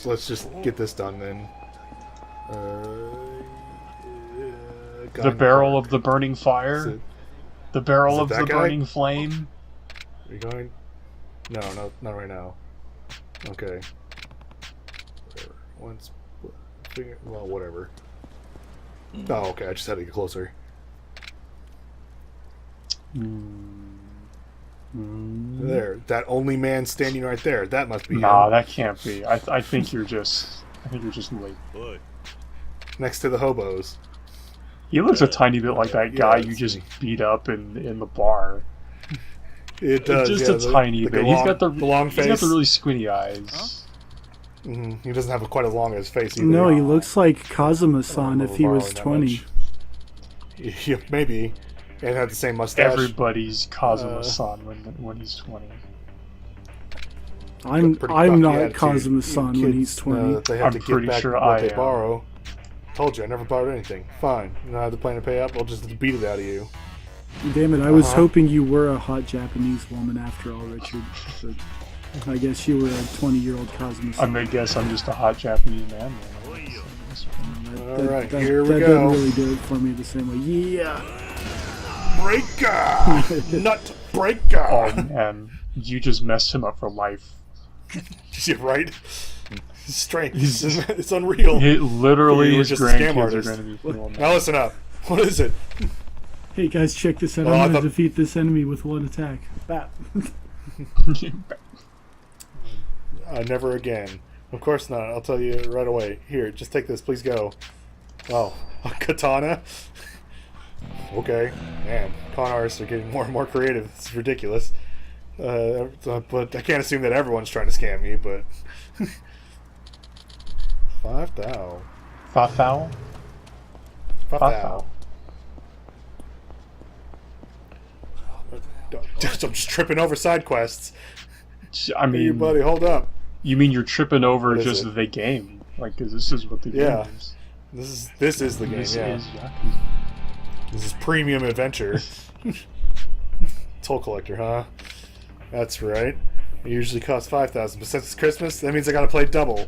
let's just get this done then. The barrel of the burning fire. The barrel of the burning flame. Are you going? No, not right now. Okay. Once. Well, whatever. Oh, okay. I just had to get closer. There, that only man standing right there. That must be Nah, him. that can't be. I think you're just. I think you're just late. Next to the hobos. He looks a tiny bit like that guy you just beat up in the bar. It does. Just yeah, a tiny bit. He's got the long face. He's got the really squinty eyes. Huh? He doesn't have quite as long as his face either. No, he looks like Kazuma-san if he was 20. Yeah, maybe. And had the same mustache. Everybody's Kazuma-san when he's 20. I'm not Kazuma-san when he's 20. They have I'm to pretty get back sure what I they am. borrow. Told you, I never borrowed anything. Fine. You don't have the plan to pay up, I'll just beat it out of you. Damn it, I was hoping you were a hot Japanese woman after all, Richard. But I guess you were a 20-year-old Kazuma-san. I'm gonna guess I'm just a hot Japanese man. Alright, here we that go. doesn't really do it for me the same way. Yeah! Breaker! Nut breaker! Oh man, you just messed him up for life. You're right. His strength. It's unreal. It literally was his just a scam grandkids are artist. going to be feeling Now listen up. What is it? Hey guys, check this out. Oh, I'm gonna defeat this enemy with one attack. Bap. Never again. Of course not. I'll tell you right away. Here, just take this. Please go. Oh, a katana? Okay. Man, con artists are getting more and more creative. It's ridiculous. But I can't assume that everyone's trying to scam me, but... 5,000. 5,000? 5,000. I'm just tripping over side quests. I mean, hey, buddy, hold up. You mean you're tripping over just it? the game? Like, 'cause this is what the game is. This is the game. This yeah. is Yakuza. This is premium adventure. Toll collector, huh? That's right. It usually costs 5,000, but since it's Christmas, that means I gotta play double.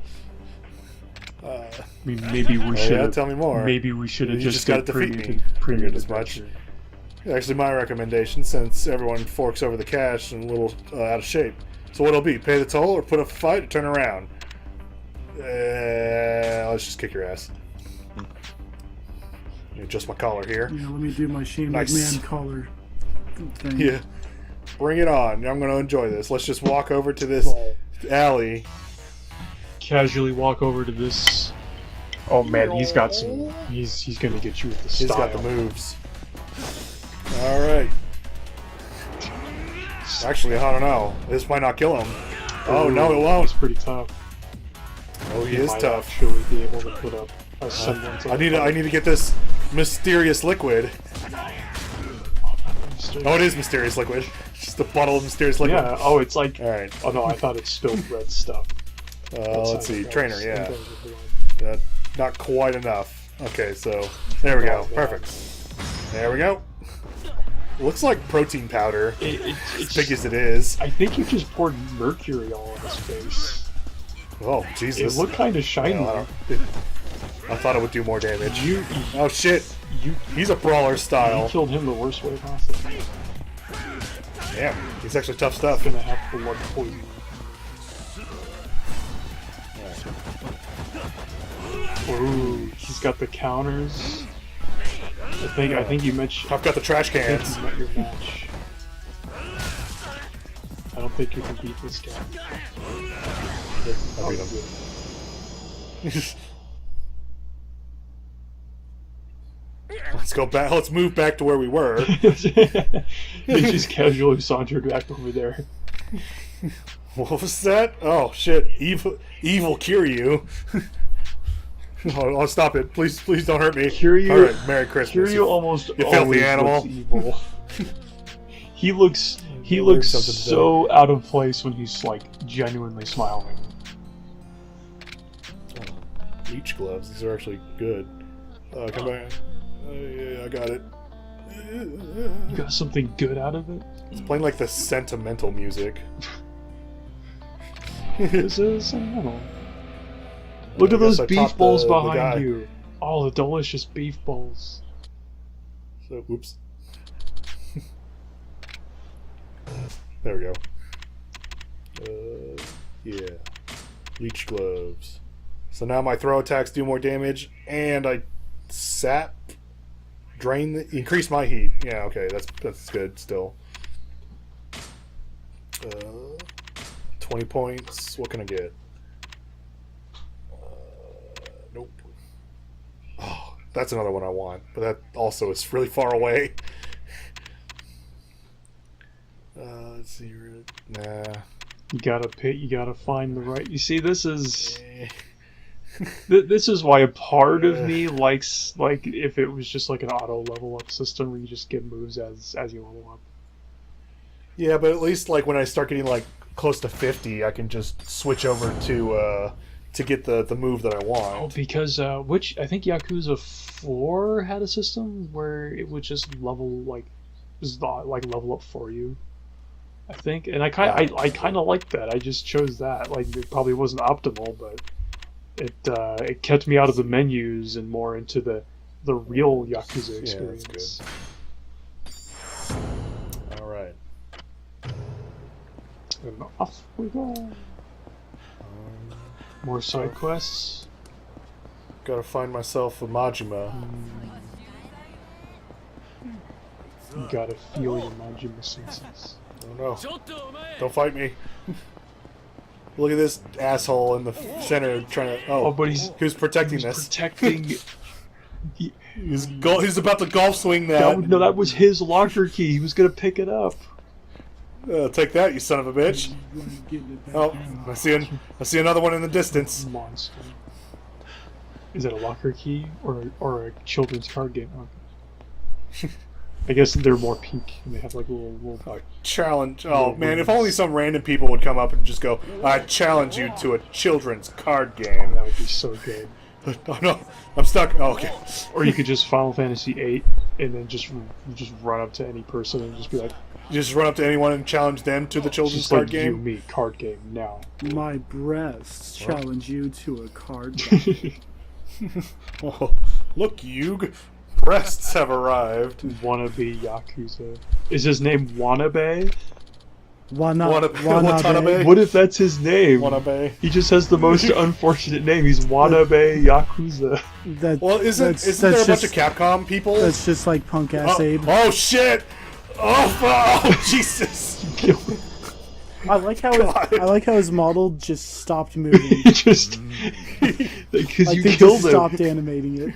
I mean, maybe we should. Yeah, tell me more. Maybe we should have You just gotta did defeat me. premium As much. adventure. Actually, my recommendation, since everyone forks over the cash and a little out of shape. So what'll it be? Pay the toll, or put up a fight, or turn around? Let's just kick your ass. Adjust my collar here. Yeah, let me do my Shane Nice. McMahon collar thing. Yeah. Bring it on. I'm going to enjoy this. Let's just walk over to this alley. Casually walk over to this. Oh man, he's got some. He's gonna get you with the style. He's got the moves. All right. Actually, I don't know. This might not kill him. Oh no, it won't. He's pretty tough. Oh, he is might tough. actually be able to put up a semblance. I need to get this mysterious liquid. Oh, it is mysterious liquid. Just a bottle of mysterious liquid. Yeah. Oh, it's like. All right. Oh no, I thought it's still red stuff. Let's see. Trainer, yeah. Not quite enough. Okay, so there we go. Perfect. There we go. Looks like protein powder. As big as it is. I think you just poured mercury all on his face. Oh, Jesus. It looked kind of shiny. No, I thought it would do more damage. You Oh, shit. He's a brawler style. You killed him the worst way possible. Damn, he's actually tough stuff. Gonna have blood poisoning. Ooh, he's got the counters. I think you mentioned. I've got the trash cans. You met your match. I don't think you can beat this guy. I beat him. Let's go back. Let's move back to where we were. They just casually sauntered back over there. What was that? Oh shit! Evil Kiryu. Oh, stop it! Please, please don't hurt me. Kiryu. All right, Merry Christmas. Kiryu almost you always filthy animal. looks evil. He looks something so out of place when he's like genuinely smiling. Beach gloves. These are actually good. Come back. Yeah, I got it. You got something good out of it? It's playing like the sentimental music. This is sentimental. Look I at those guess I beef topped balls the behind guy. you. Oh, the delicious beef balls. So, oops. There we go. Yeah. Leech gloves. So now my throw attacks do more damage, and I increase my heat. Yeah, okay, that's good still. 20 points. What can I get? Nope. Oh, that's another one I want, but that also is really far away. Let's see. Nah. You gotta find the right. You see, this is Eh. this is why a part of me likes, like, if it was just like an auto level up system where you just get moves as you level up. Yeah, but at least like when I start getting like close to 50, I can just switch over to get the move that I want. Oh, because which I think Yakuza 4 had a system where it would just level level up for you. I think, and I kind of liked that. I just chose that. Like, it probably wasn't optimal, but it kept me out of the menus and more into the real Yakuza experience. Yeah, that's good. All right. And off we go. More side quests. Gotta find myself a Majima. You gotta feel your Majima senses. Oh no. Don't fight me. Look at this asshole in the center trying to... Oh, but he's protecting this. Protecting... He's about to golf swing that. No, that was his locker key. He was gonna pick it up. Take that, you son of a bitch. Oh, I see another one in the distance. Monster. Is that a locker key or a children's card game? Okay. I guess they're more pink and they have like little challenge. Oh man, if only some random people would come up and just go, "I challenge you to a children's card game." That would be so good. Oh no, I'm stuck. Oh, okay. Or you could just Final Fantasy VIII and then just run up to any person and just be like, you just run up to anyone and challenge them to the children's just card like game. You, me, card game now. My breasts challenge you to a card game. Oh, look, you breasts have arrived. Wannabe Yakuza. Is his name Wanabe? Watanabe? What if that's his name? Wanabe. He just has the most unfortunate name. He's Wanabe Yakuza. Well, isn't there a bunch of Capcom people? That's just like punk ass Abe. Oh shit! Oh Jesus! I like how his model just stopped moving. He just because you killed him. Stopped animating it.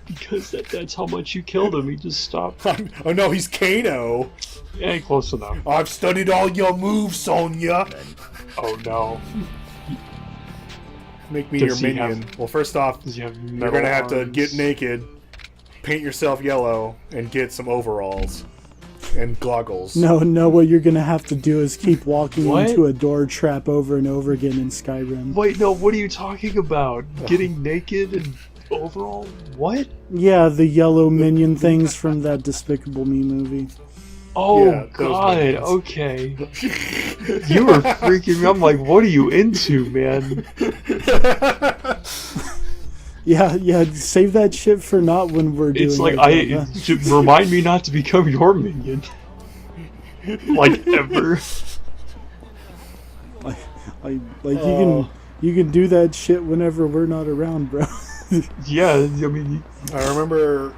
Because that's how much you killed him. He just stopped. Oh no, he's Kano. Yeah, close enough. I've studied all your moves, Sonya. Oh no. Make me your minion. Well, first off, you're gonna have to get naked, paint yourself yellow, and get some overalls and goggles. No, what you're gonna have to do is keep walking into a door trap over and over again in Skyrim. Wait, no, what are you talking about? Getting naked and overall? What? Yeah, the yellow minion things from that Despicable Me movie. Oh yeah, God, okay. You were freaking me. I'm like, what are you into, man? Yeah, save that shit for not when we're doing it's like, remind me not to become your minion. Like, ever. You can do that shit whenever we're not around, bro. Yeah, I mean... I remember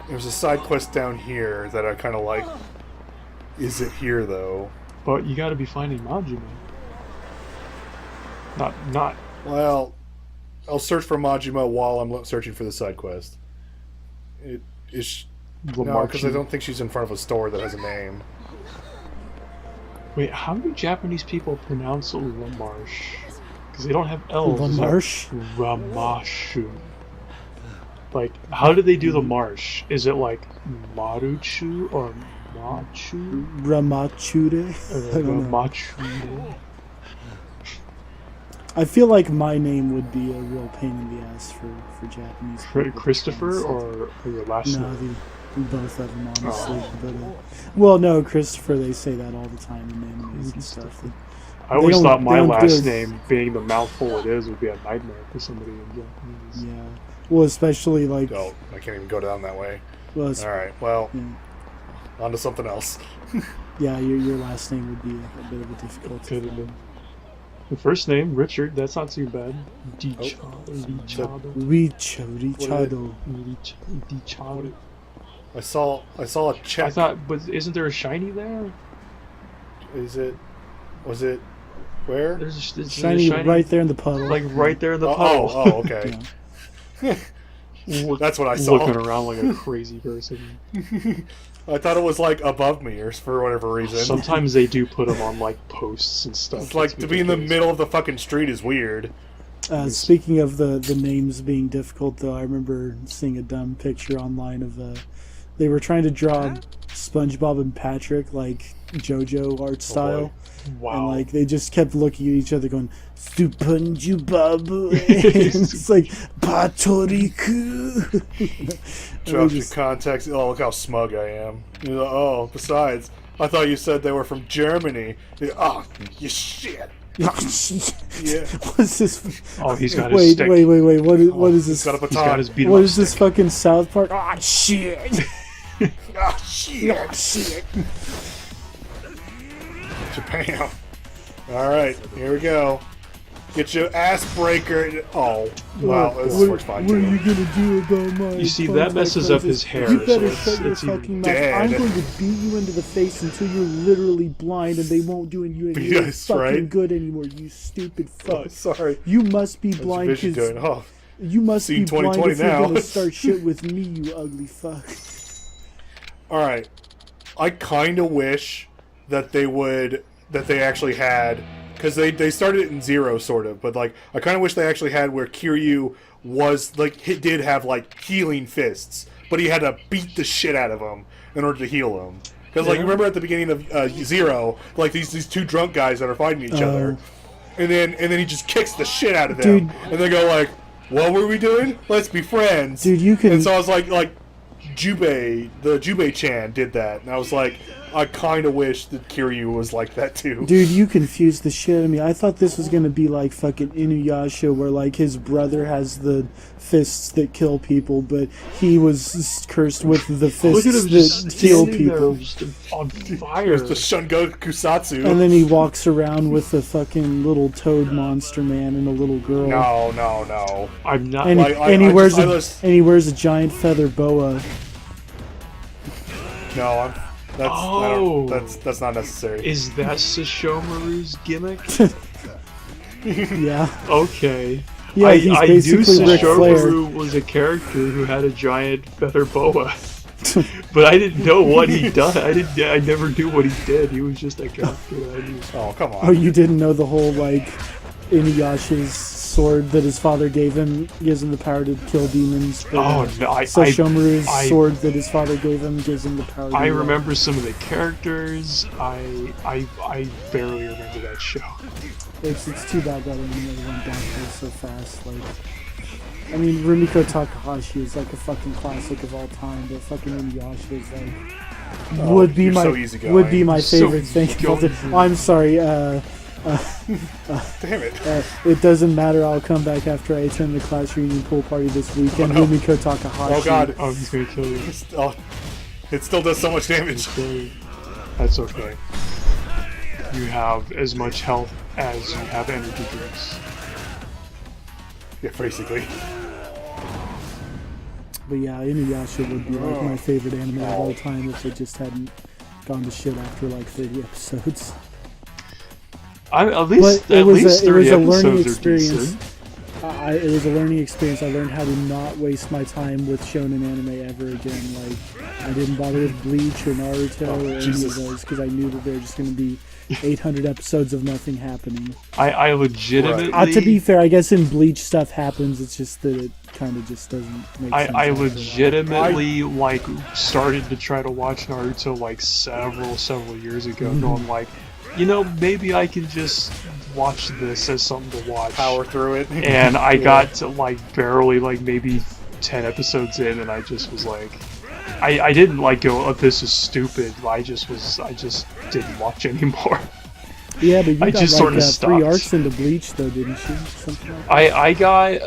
there's a side quest down here that I kind of like. Is it here, though? But you gotta be finding Majima. Not... Well, I'll search for Majima while I'm searching for the side quest. It is... No, because I don't think she's in front of a store that has a name. Wait, how do Japanese people pronounce Lamarche? Because they don't have L's. Lamarche? Ramashu. Like, how do they do the marsh? Is it like Maruchu or Machu? Ramachure? Ramachure. I feel like my name would be a real pain in the ass for Japanese people. Christopher or your last name? name? Both of them, honestly. But, well, no, Christopher, they say that all the time in animes and stuff. I always thought my don't do last it. name, being the mouthful it is, would be a nightmare for somebody in Japanese. Yeah. Well, especially like. Oh, I can't even go down that way. Well, All right, well, yeah, on to something else. yeah, your last name would be a bit of a difficult. Could have been. The first name, Richard, that's not too bad. Oh. Dichado. Richado. Dichado. I saw a check. I thought, but isn't there a shiny there? Was it where? There's a Shiny right there in the puddle. like right there in the Oh, puddle. oh, okay. That's what I saw. Looking around like a crazy person. I thought it was like above me, or for whatever reason. Sometimes they do put them on like posts and stuff. It's like That's to be in the ridiculous. middle of the fucking street is weird. Speaking of the names being difficult, though, I remember seeing a dumb picture online of they were trying to draw SpongeBob and Patrick like JoJo art style, Wow. and like they just kept looking at each other, going SpongeBob, and it's like Patoriku. Drop your context. Oh, look how smug I am. You're like, oh, besides, I thought you said they were from Germany. Oh, you shit. Yeah. What's this? Oh, he's got his stick. Wait. What is this? He's got a He's got his baton. beat 'em What up is this stick. fucking South Park? Ah, shit! Ah, shit. Ah, shit! Japan. All right, here we go. Get your ass breaker. Oh, wow, this works fine What are you too. gonna do about my? You see, SpongeBob that messes up crisis? his hair, You better so shut your it's even fucking mouth. dead. I'm going to beat you into the face until you're literally blind, and they won't do you any Yes, fucking right? good anymore. You stupid Oh, fuck. sorry. You must be What's blind Vision because doing? Oh, you must Seen be blind 2020 if you're now. gonna start shit with me, you ugly fuck. all right. I kind of wish that they actually had, because they started it in Zero sort of, but like I kind of wish they actually had where Kiryu was like he did have like healing fists, but he had to beat the shit out of them in order to heal them. Because like you remember at the beginning of Zero, like these two drunk guys that are fighting each other, and then he just kicks the shit out of them, Dude. and they go like, "What were we doing? Let's be friends." Dude, you can. And so I was like the Jubei-chan did that, and I was like, I kind of wish that Kiryu was like that too. Dude, you confused the shit out of me. I thought this was gonna be like fucking Inuyasha, where like his brother has the fists that kill people, but he was cursed with the Look at fists him just that heal standing there, people. just on fire. The Shungo Kusatsu. And then he walks around with a fucking little toad monster man and a little girl. No. I'm not. And, Like, and he wears I just- and he wears a giant feather boa. No, Oh. that's not necessary. Is that Sashomaru's gimmick? Yeah, Okay. yeah, he's I knew basically Ric Flair. Sashomaru was a character who had a giant feather boa, but I didn't know what he done. I never knew what he did. He was just a character that I knew. Oh, come on. Oh, you didn't know the whole like Inuyasha's sword that his father gave him gives him the power to kill demons. But, Oh no! Sashomaru's I- sword that his father gave him gives him the power. To I remember some of the characters. I barely remember that show. It's too bad that anime went downhill so fast. Like, I mean, Rumiko Takahashi is like a fucking classic of all time, but fucking Inuyasha is like would be you're my so easygoing. would be my So favorite thing. of all time. easygoing. I'm sorry. Damn it. It doesn't matter. I'll come back after I attend the class reunion pool party this weekend. Oh, no. Rumiko Takahashi. Oh god. Oh, he's gonna kill you. Oh, it still does so much damage. That's okay. You have as much health as you have energy drinks. Yeah, basically. But yeah, Inuyasha would be like my favorite anime of all time if it just hadn't gone to shit after like 30 episodes. At least But it was 30 a learning episodes are experience. decent. It was a learning experience. I learned how to not waste my time with shonen anime ever again. Like, I didn't bother with Bleach or Naruto or any of Jesus. those because I knew that they were just going to be 800 episodes of nothing happening. I legitimately. To be fair, I guess in Bleach stuff happens. It's just that it kind of just doesn't make sense. I after a while. legitimately like started to try to watch Naruto like several years ago, going like, you know, maybe I can just watch this as something to watch. Power through it. And I got to like barely like maybe 10 episodes in, and I just was like, I didn't like go, oh, this is stupid. I just didn't watch anymore. Yeah, but you I got just like sort of 3 stopped. arcs into Bleach, though, didn't you? Something like that. I got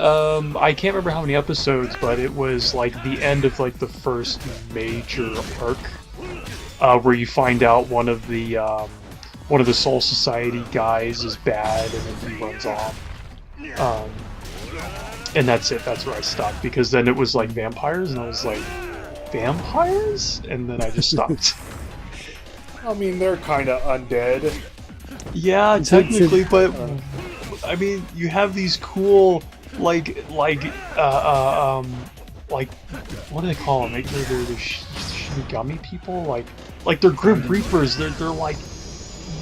I can't remember how many episodes, but it was like the end of like the first major arc, where you find out one of the Soul Society guys is bad, and then he runs off. And that's it. That's where I stopped, because then it was like vampires, and I was like, vampires? And then I just stopped. I mean, they're kind of undead. Yeah, technically, but I mean, you have these cool like what do they call them? They're Shinigami people, like they're Grim Reapers. They're like,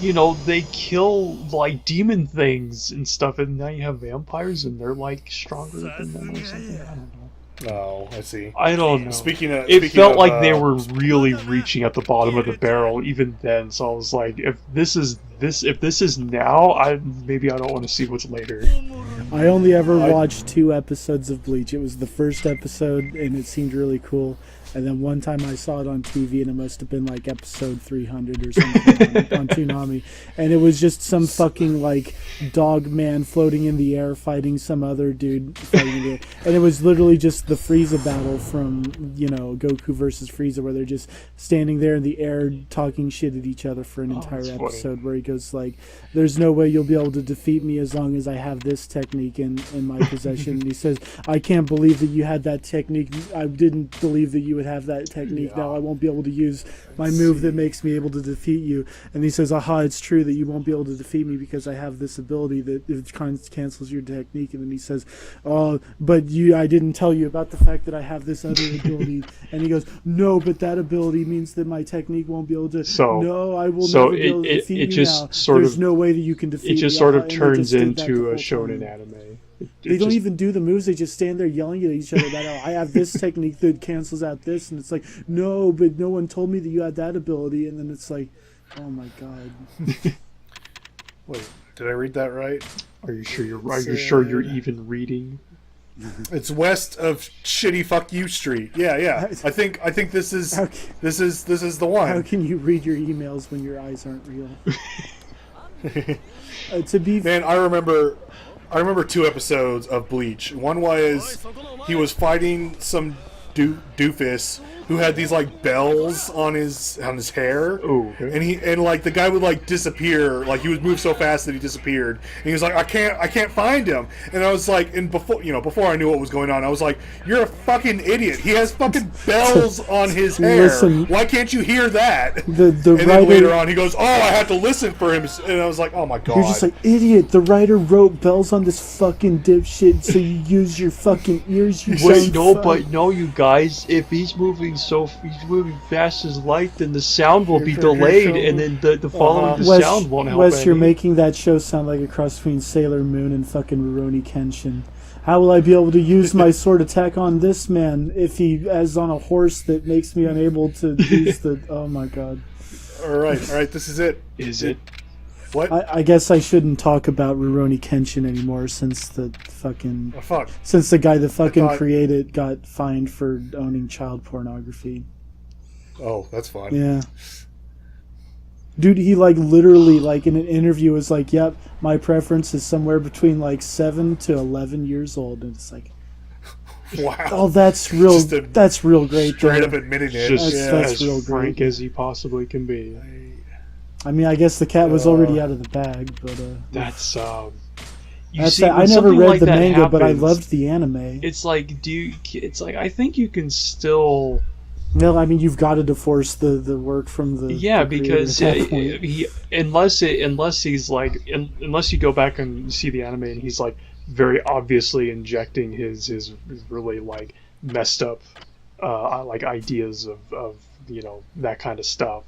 you know, they kill like demon things and stuff, and now you have vampires, and they're like stronger than them or something. I don't know. Oh, I see. I don't know. Speaking Felt of, like they were really reaching at the bottom of the barrel even then. So I was like, if this is now, maybe I don't want to see what's later. I only ever watched 2 episodes of Bleach. It was the first episode, and it seemed really cool. And then one time I saw it on TV, and it must have been like episode 300 or something on Toonami. And it was just some fucking like dog man floating in the air fighting some other dude fighting it. And it was literally just the Frieza battle from, you know, Goku versus Frieza, where they're just standing there in the air talking shit at each other for an entire episode, where he goes like, there's no way you'll be able to defeat me as long as I have this technique in my possession. And he says, I can't believe that you had that technique. I didn't believe that you would have that technique. Yeah. Now I won't be able to use my move that makes me able to defeat you. And he says, aha, it's true that you won't be able to defeat me because I have this ability that it cancels your technique. And then he says, oh, but I didn't tell you about the fact that I have this other ability. And he goes, no, but that ability means that my technique won't be able to. No, I will never be able to defeat you now. There's no way that you can defeat me. It just sort of turns into a shonen anime. They don't even do the moves. They just stand there yelling at each other about, oh, I have this technique that cancels out this. And it's like, no, but no one told me that you had that ability. And then it's like, oh my god. Wait, did I read that right? Are you sure you're even reading? It's west of shitty fuck you street. Yeah. I think this is the one. How can you read your emails when your eyes aren't real? Man, I remember 2 episodes of Bleach. One was he was fighting some doofus who had these like bells on his hair. Oh, okay. And like the guy would like disappear, like he would move so fast that he disappeared. And he was like, I can't find him. And I was like, and before I knew what was going on, I was like, you're a fucking idiot. He has fucking bells on his hair. Listen, why can't you hear that? The and writer, then later on, he goes, oh, I have to listen for him. And I was like, oh my god. You're just like, idiot. The writer wrote bells on this fucking dipshit, so you use your fucking ears. You no, you guys. If he's moving fast as light, then the sound will be delayed, and then the following the sound won't help. Wes, you're making that show sound like a cross between Sailor Moon and fucking Rurouni Kenshin. How will I be able to use my sword attack on this man if he is on a horse that makes me unable to use the... Oh my god. Alright, this is it. Is it? What? I guess I shouldn't talk about Rurouni Kenshin anymore since the fucking... Oh, fuck. Since the guy that fucking created got fined for owning child pornography. Oh, that's fine. Yeah. Dude, he like literally like in an interview was like, yep, my preference is somewhere between like 7 to 11 years old. And it's like... Wow. Oh, that's real great. Straight up admitting it. Just that's real as frank as he possibly can be. I mean, I guess the cat was already out of the bag, but that's I never read the manga, but I loved the anime. It's like, I think you can still. Well, I mean, you've got to divorce the work from the because unless you go back and see the anime and he's like very obviously injecting his really like messed up like ideas of you know, that kind of stuff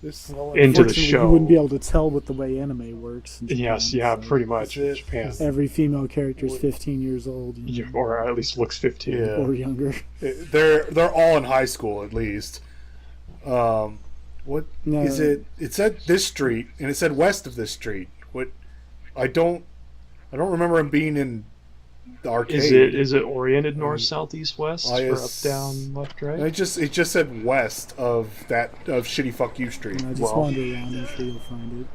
into the show. You wouldn't be able to tell with the way anime works. Yes, yeah, so pretty much in Japan. Every female character is 15 years old. Or at least looks 15. Yeah. Or younger. They're all in high school, at least. What is it? It said this street, and it said west of this street. What? I don't remember him being in the arcade. Is it oriented north, south, east, west, or up, down, left, right? It just said west of shitty fuck you street. Just wander around. I'm sure you'll find it.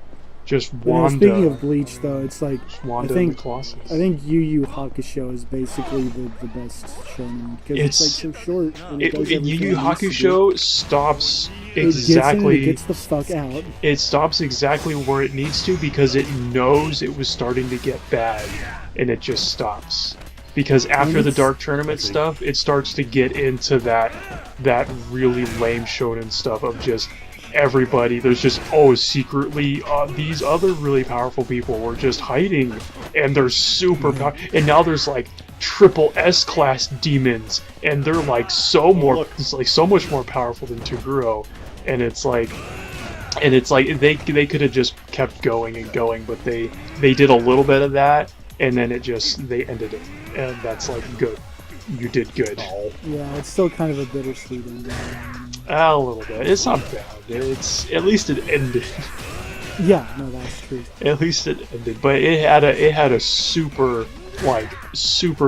Just You know, Wanda. speaking of Bleach, though, it's like Wanda I think and the Colossus. I think Yu Yu Hakusho is basically the best shonen because it's like so short. And it does Yu everything Yu it needs to do. Hakusho stops It gets in and exactly. it gets the fuck out. It stops exactly where it needs to because it knows it was starting to get bad, and it just stops. Because after the Dark Tournament stuff, it starts to get into that really lame shonen stuff of just everybody. There's just secretly these other really powerful people were just hiding, and they're super powerful. And now there's like triple S class demons, and they're like it's like so much more powerful than Toguro, and it's like they could have just kept going and going, but they did a little bit of that, and then they ended it, and that's like good. You did good. Yeah, it's still kind of a bittersweet ending. A little bit. It's not bad. At least it ended. Yeah, no, that's true. At least it ended, but it had a super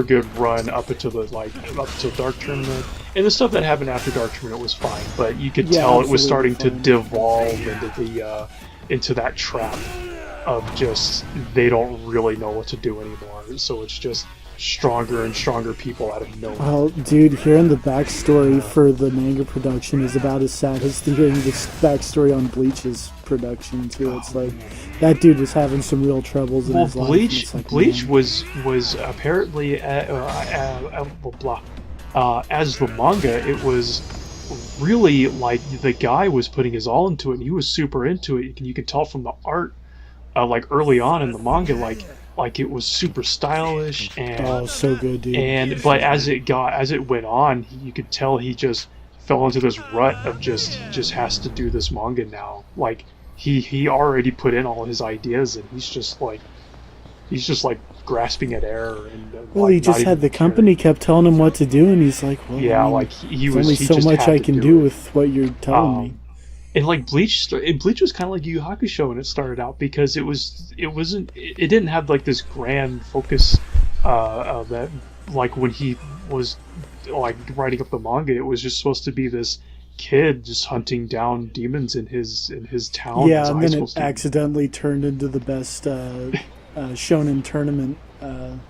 good run up until Dark Tournament, and the stuff that happened after Dark Tournament was fine, but you could tell it was starting to devolve into that trap of just they don't really know what to do anymore, so it's just stronger and stronger people out of nowhere. Well, dude, hearing the backstory for the manga production is about as sad as hearing this backstory on Bleach's production too. It's like that dude was having some real troubles in his life. Bleach was apparently as the manga, it was really like the guy was putting his all into it, and he was super into it. You could tell from the art, like early on in the manga, like it was super stylish and so good, dude. But as it went on, you could tell he just fell into this rut of just has to do this manga now. Like he already put in all his ideas, and he's just like grasping at air. And well, he just had the company kept telling him what to do, and he's like, well, yeah, I mean, like he there's was. only so much I can do with what you're telling me. And like Bleach was kind of like Yu Yu Hakusho when it started out, because it didn't have like this grand focus that like when he was like writing up the manga, it was just supposed to be this kid just hunting down demons in his town. Yeah, and then it accidentally turned into the best shonen tournament.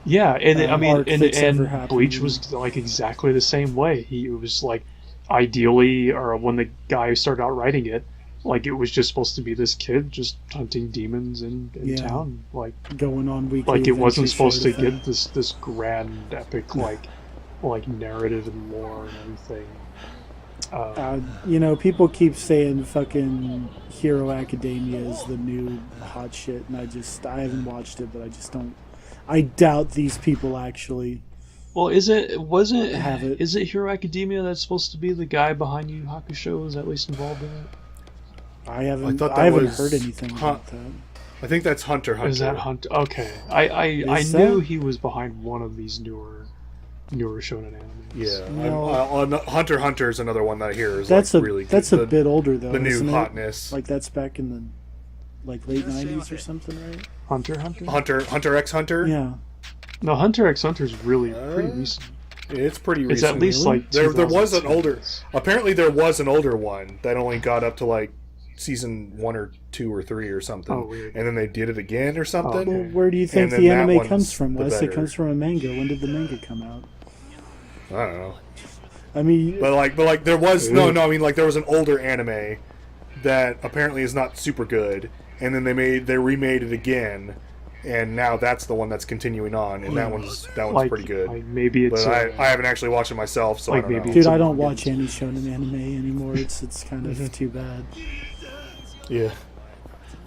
Yeah, and and Bleach was like exactly the same way. It was like ideally, or when the guy who started out writing it, like it was just supposed to be this kid just hunting demons in town, like going on weekly. Like it wasn't supposed to get this grand epic like narrative and lore and everything. People keep saying fucking Hero Academia is the new hot shit, and I haven't watched it, but I just don't. I doubt these people actually. Well, is it Hero Academia that's supposed to be the guy behind Yu Yu Hakusho is at least involved in it? I haven't heard anything about that. I think that's Hunter Hunter. Is that Hunter? Okay, I knew he was behind one of these newer shonen animes. Yeah, No. Hunter Hunter is another one that I hear is really good. That's a bit older though. The new isn't hotness. Like that's back in the late 90s or something, right? Hunter X Hunter. Yeah. No, Hunter x Hunter is really pretty recent. It's pretty recent. It's at least like there was an older. Apparently, there was an older one that only got up to like season 1 or 2 or 3 or something. Oh, weird. And then they did it again or something. Okay. Well, where do you think the anime comes from, Wes? It comes from a manga. When did the manga come out? I don't know. I mean, but there was no. I mean, like there was an older anime that apparently is not super good, and then they remade it again. And now that's the one that's continuing on, and that one's like, pretty good. Like maybe it's. But I haven't actually watched it myself, so like I don't know. Dude, I don't watch any shonen anime anymore. It's kind of too bad. Yeah.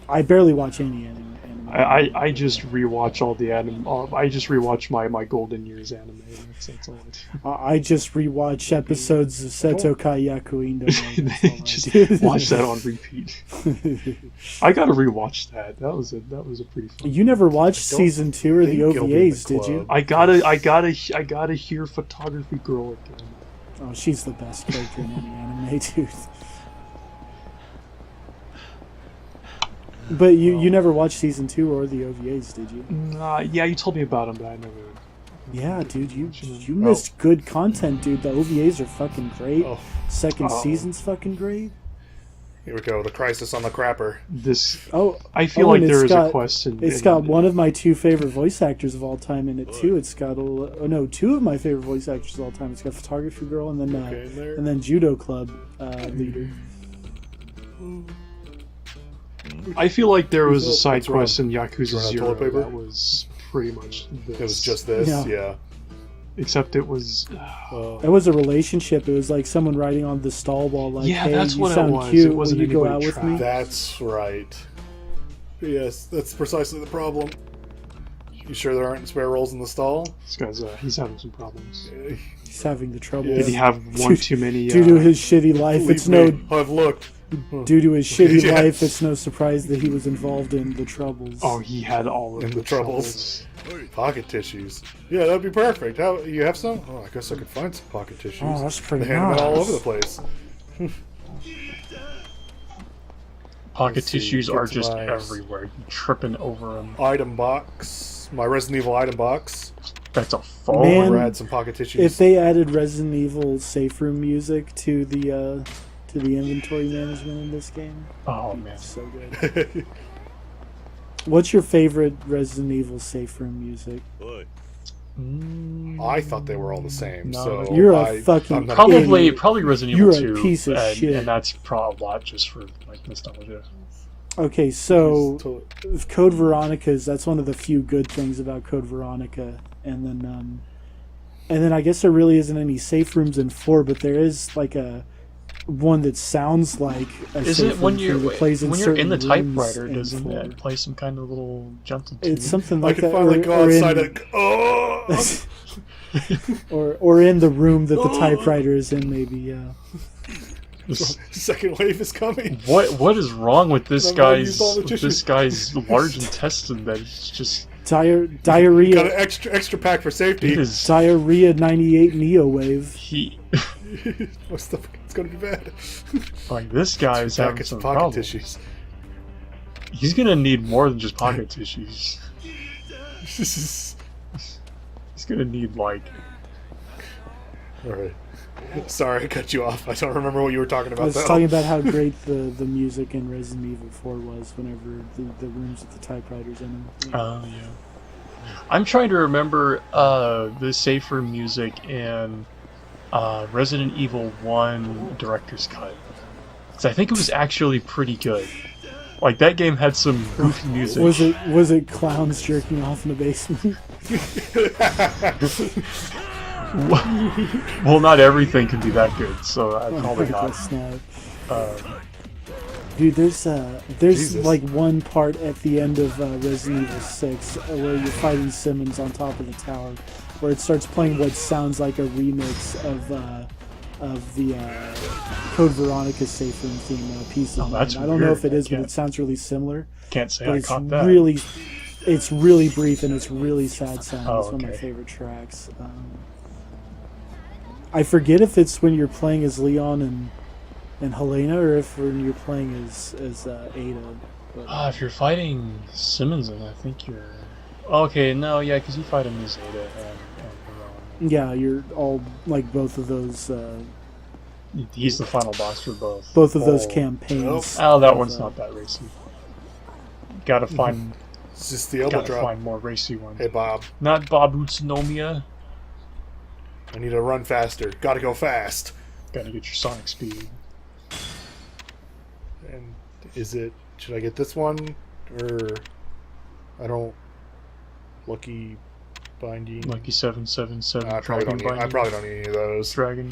I barely watch any anime. I just rewatch all the anime. I just rewatch my Golden Years anime. That's all I do. I just rewatch episodes of Seto Kai Yakuindo. Just watch that on repeat. I gotta rewatch that. That was a pretty fun. You never watched season 2 or the OVAs, did you? I gotta hear Photography Girl again. Oh, she's the best character in any anime, dude. But you never watched season 2 or the OVAs, did you? Yeah, you told me about them, but I never. Yeah, dude, you missed good content, dude. The OVAs are fucking great. Second season's fucking great. Here we go. The crisis on the crapper. This Oh, I feel oh, like and there it's is a got- quest in It's got one of my two favorite voice actors of all time in it too. It's got two of my favorite voice actors of all time. It's got Photography Girl and then Okay, in there. and then Judo Club leader. I feel like there was a What's side wrong? quest in Yakuza Run out of 0 toilet paper? that was pretty much this. It was just this. Yeah. Yeah. Except it was... It was a relationship. It was like someone writing on the stall wall, like, Yeah, "Hey, that's you what it sound was. cute. It Will wasn't you go anybody out with trapped. me?" That's right. Yes, that's precisely the problem. You sure there aren't spare rolls in the stall? This guy's, he's having some problems. He's having the trouble. Yeah. Did he have one too many... Due to his shitty life, Believe it's no. me, I've looked. Due to his shitty Yeah. life, it's no surprise that he was involved in the troubles. Oh, he had all of In the the troubles. Pocket tissues. Yeah, that'd be perfect. How you have some? Oh, I guess I could find some pocket tissues. Oh, that's pretty They hand them all nice. over the place. Pocket Let's see, tissues get are to just my- everywhere. You're tripping over them. Item box. My Resident Evil item box. That's a phone. Man, We'll add some pocket tissues. If they added Resident Evil safe room music to the inventory management in this game, Oh, man. it's so good. What's your favorite Resident Evil safe room music? I thought they were all the same. No, So You're a I- fucking I'm not- Probably, idiot. probably Resident You're Evil a 2. piece of shit. And that's probably a lot just for, like, nostalgia. Okay, so Totally- Code Veronica's, that's one of the few good things about Code Veronica, and then I guess there really isn't any safe rooms in 4, but there is like a one that sounds like a Is safe it when room you're thing that plays in when you're in the certain rooms typewriter? in Doesn't 4. it play some kind of little jump It's something I like could that, finally go or outside in, and. Oh! or in the room that the typewriter is in, maybe. Yeah. Second wave is coming. What is wrong with this I've already guy's used all the with tissues. this guy's large intestine that he's just Diarrhea. Got an extra pack for it safety. is Diarrhea 98 Neo Wave. he What's the? It's gonna be bad. like this guy is having Packets some of pocket problems. tissues. He's gonna need more than just pocket tissues. This is. He's gonna need like All right. Sorry, I cut you off. I don't remember what you were talking I about. was though. talking about how great the music in Resident Evil 4 was whenever the rooms with the typewriters in them. oh yeah. I'm trying to remember the safe room music in Resident Evil 1 Director's Cut. 'Cause I think it was actually pretty good. Like that game had some goofy music. Was it clowns jerking off in the basement? Well, not everything can be that good, so I probably That's not. not. Dude, there's Jesus. like one part at the end of Resident Evil 6 where you're fighting Simmons on top of the tower, where it starts playing what sounds like a remix of the Code Veronica safe room theme, Peace of Oh, that's Mind. I don't know weird. if it is, Yeah. but it sounds really similar. Can't say But I it's caught that. it's really brief and it's really sad sound. Oh, It's one of my okay. favorite tracks. I forget if it's when you're playing as Leon and Helena, or if when you're playing as Ada. But, If you're fighting Simmons, then I think you're. Okay, no, yeah, because you fight him as Ada and yeah, you're all like both of those he's the final boss for both. Oh, campaigns. Oh, that one's not that racy. Gotta find, It's just the elbow gotta drop. find more racy ones. Hey Bob, Not Bob Utsunomiya. I need to run faster. Gotta go fast. Gotta get your sonic speed. And is it? Should I get this one or I don't? Lucky binding. Lucky 777. I probably don't Dragon need. I binding. probably don't need any of those. Dragon,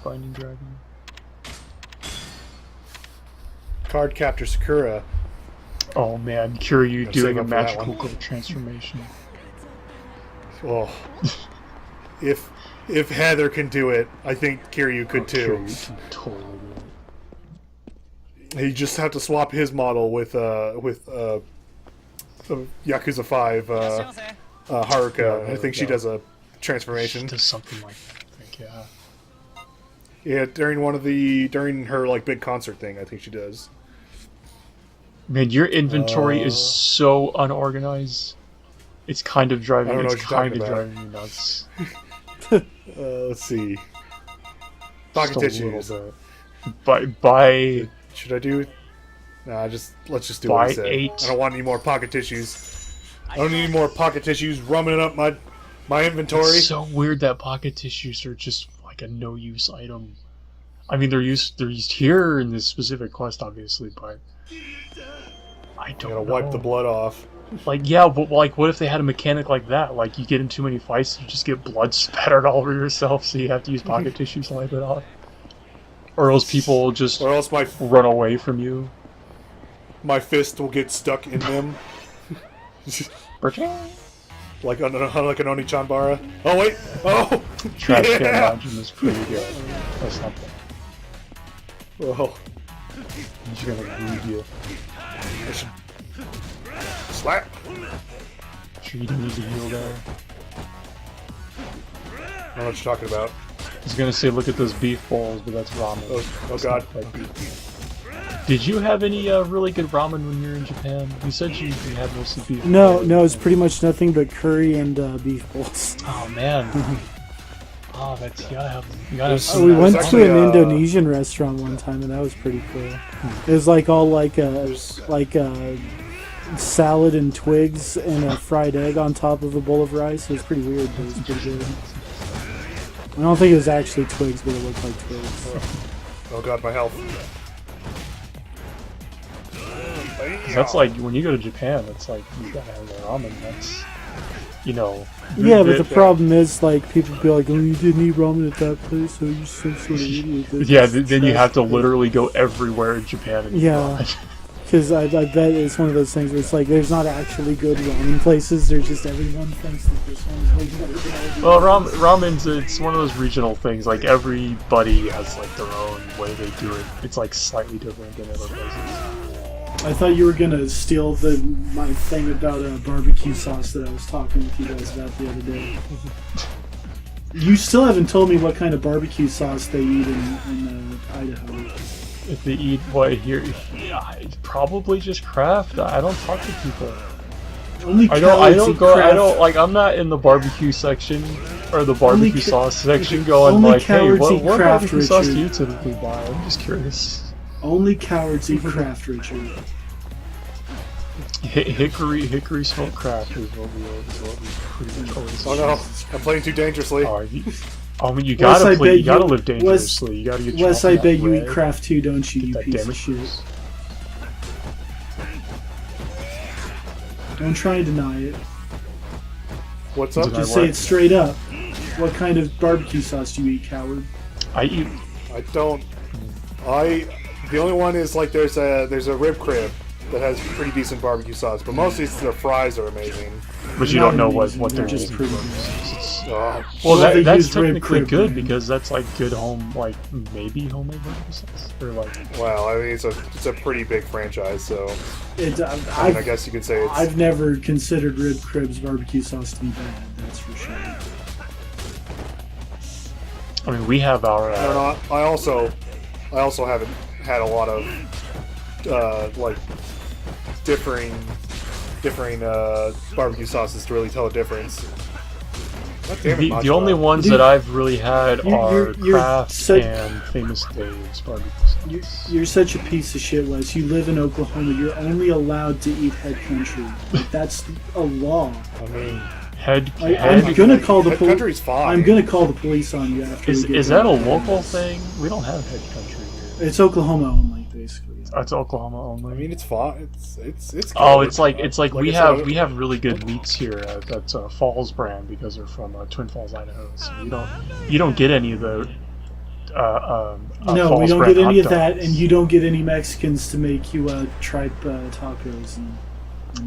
binding dragon. Card capture Sakura. Oh man, Kiryu Gotta doing save a up for that magical one. gold transformation. Oh, if Heather can do it, I think Kiryu could too. Kiryu can totally do it. He just have to swap his model with Yakuza 5 Haruka. I think she does a transformation. Does something like that, I think, yeah. Yeah, during her like big concert thing, I think she does. Man, your inventory is so unorganized. It's kind of driving. I don't know It's what you're kind talking of about. driving me nuts. Let's see. Pocket Just a little tissues. bit. By Should I do? Nah, let's just do Buy what he said. 8. I don't want any more pocket tissues. I don't need any more pocket tissues rumming up my inventory. It's so weird that pocket tissues are just like a no-use item. I mean, they're used here in this specific quest, obviously, but I don't You gotta know. wipe the blood off. Like, yeah, but like, what if they had a mechanic like that? Like, you get in too many fights, you just get blood spattered all over yourself, so you have to use pocket tissues to wipe it off. Or else people just Or else run away from you. my fist will get stuck in them. like an Oni-chanbara. Oh wait! Oh! Trash can yeah! launching is pretty good. That's not bad. Oh, He's gonna bleed you. I should slap. Sure you didn't need to heal there. I don't know what you're talking about. I was gonna say look at those beef bowls, but that's ramen. Oh It's god. not quite beef. Did you have any really good ramen when you were in Japan? You said you had mostly beef. No, it's pretty much nothing but curry and beef bowls. Oh man. Oh, that's you gotta have some. Oh, we went There's to an actually, Indonesian restaurant one time, and that was pretty cool. It was like all like salad and twigs and a fried egg on top of a bowl of rice. It was pretty weird, but it was pretty good. I don't think it was actually twigs, but it looked like twigs. Oh god, my health. That's like when you go to Japan. It's like you gotta have the ramen. That's Yeah, but the problem is, like, people be like, "Oh, you didn't eat ramen at that place, so you're some sort of idiot." Yeah, then you have to literally go everywhere in Japan. And Yeah, because I bet it's one of those things where it's like there's not actually good ramen places. There's just everyone thinks that this one's way better. Well, ramen's it's one of those regional things. Like everybody has like their own way they do it. It's like slightly different than other places. I thought you were gonna steal my thing about barbecue sauce that I was talking with you guys about the other day. You still haven't told me what kind of barbecue sauce they eat in Idaho. If they eat what here, probably just Kraft. I don't talk to people. Only I cowards don't eat go. I Kraft. don't like. I'm not in the barbecue section or the barbecue sauce section going only like, "Hey, cowards what eat Kraft, barbecue sauce do Richard. you typically buy?" I'm just curious. Only cowards eat Kraft, Richard. Hickory smoked Kraft is what we pretty much always. Oh no, I'm playing too dangerously. I mean, you Wes, gotta I you gotta bet live dangerously. You gotta get. Wes, chopped I up bet you red. eat Kraft too, don't you, Get you that piece of damage shit? boost. Don't try and deny it. What's up? Did Just what? say it straight up. What kind of barbecue sauce do you eat, coward? I eat. I don't. The only one is like there's a rib crib that has pretty decent barbecue sauce, but mostly it's their fries are amazing. But you Not don't know amazing, what they're they're just using. pretty good. Oh, Well, Well, they that's use rib technically crib, good man. because that's like good home, like maybe homemade barbecue sauce, or like. well, I mean it's a pretty big franchise, so I I guess you could say it's. I've never considered rib cribs barbecue sauce to be bad. That's for sure. I mean, we have our. I don't know. I also haven't had a lot of like differing barbecue sauces to really tell the difference. God damn it, The only Macho. ones Dude, that I've really had are you're Kraft so- and Famous Dave's barbecue sauce. You're such a piece of shit, Wes. You live in Oklahoma. You're only allowed to eat head country. Like, that's a law. I mean, I'm gonna call the head police. country's fine. I'm gonna call the police on you after. we get Is done. that a local thing? We don't have head country here. It's Oklahoma only, basically. It's Oklahoma only. I mean, it's fine. It's good. Oh, it's like we I have said, we have really good meats here at Falls brand because they're from Twin Falls, Idaho. So you don't get any of the No, Falls we don't brand get any hot of that, dogs. and you don't get any Mexicans to make you tripe tacos. And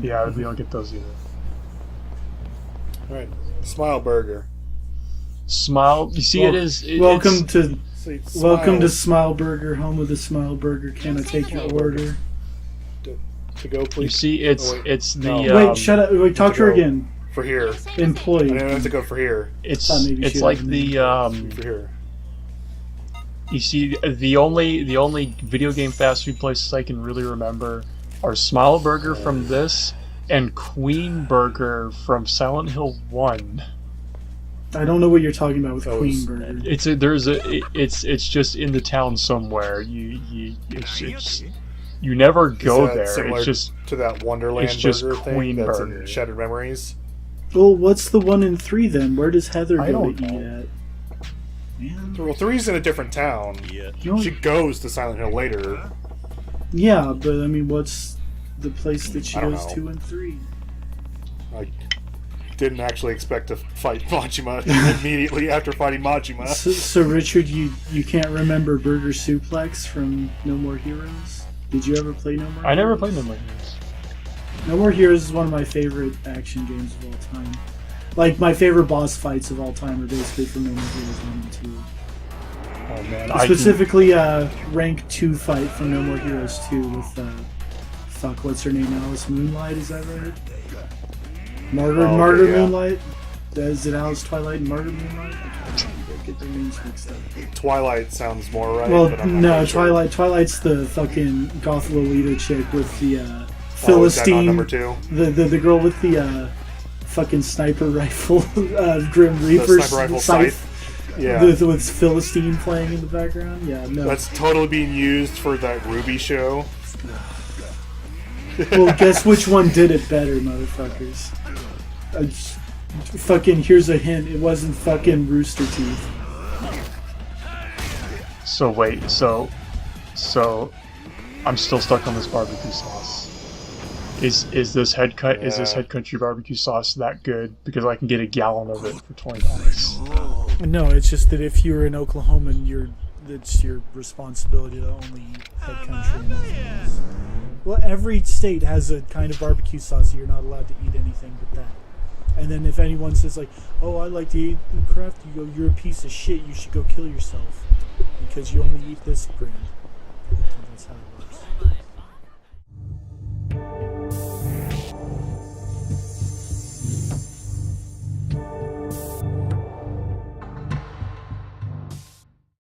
Yeah, we don't get those either. All right, Smile Burger. Smile. You see, welcome to See, welcome to Smile Smile Burger, home of the Smile Burger. Can I take your order? to go, please. You see, it's Oh, wait. it's the No. Wait, shut up! Wait, talk to her go. again. For here. Employee. I have to go for here. It's Thought maybe it's she like had the For here. You see, the only video game fast food places I can really remember are Smile Burger from this and Queen Burger from Silent Hill 1. I don't know what you're talking about with Those- Queen Burger. It's just in the town somewhere. You never go Is that there. similar It's just to that Wonderland it's just burger thing Queen that's Burger. in Shattered Memories. Well, what's the one in 3 then? Where does Heather I go don't to eat know. at? Man. Well, 3's in a different town. No, She goes to Silent Hill later. yeah, but I mean, what's the place that she I don't goes know. to in 3? I didn't actually expect to fight Majima immediately after fighting Majima. So Richard, you can't remember Burger Suplex from No More Heroes? Did you ever play No More Heroes? I never played them like this. No More Heroes is one of my favorite action games of all time. Like, my favorite boss fights of all time are basically from No More Heroes 1 and 2. Oh man, Specifically, rank 2 fight from No More Heroes 2 with, what's her name? Alice Moonlight, is that right? Martyr yeah. Moonlight? Is it Alice Twilight and Martyr Moonlight? I get their names mixed up. Twilight sounds more right. Well, but I'm not no, quite sure. Twilight's the fucking goth Lolita chick with the, Oh, is that not Philistine. number 2? The girl with the, fucking sniper rifle, Grim Reaper sniper rifle scythe. scythe. Yeah. With Philistine playing in the background. Yeah, no. That's totally being used for that Ruby show. Well, guess which one did it better, motherfuckers? Fucking, here's a hint. It wasn't fucking Rooster Teeth. So wait, so I'm still stuck on this barbecue sauce. Is this head country barbecue sauce that good? Because I can get a gallon of it for $20. No, it's just that if you're an Oklahoman, it's your responsibility to only eat head country and nothing else. Well, every state has a kind of barbecue sauce. You're not allowed to eat anything but that. And then if anyone says like, "Oh, I like to eat Kraft," you go, "You're a piece of shit. You should go kill yourself because you only eat this brand."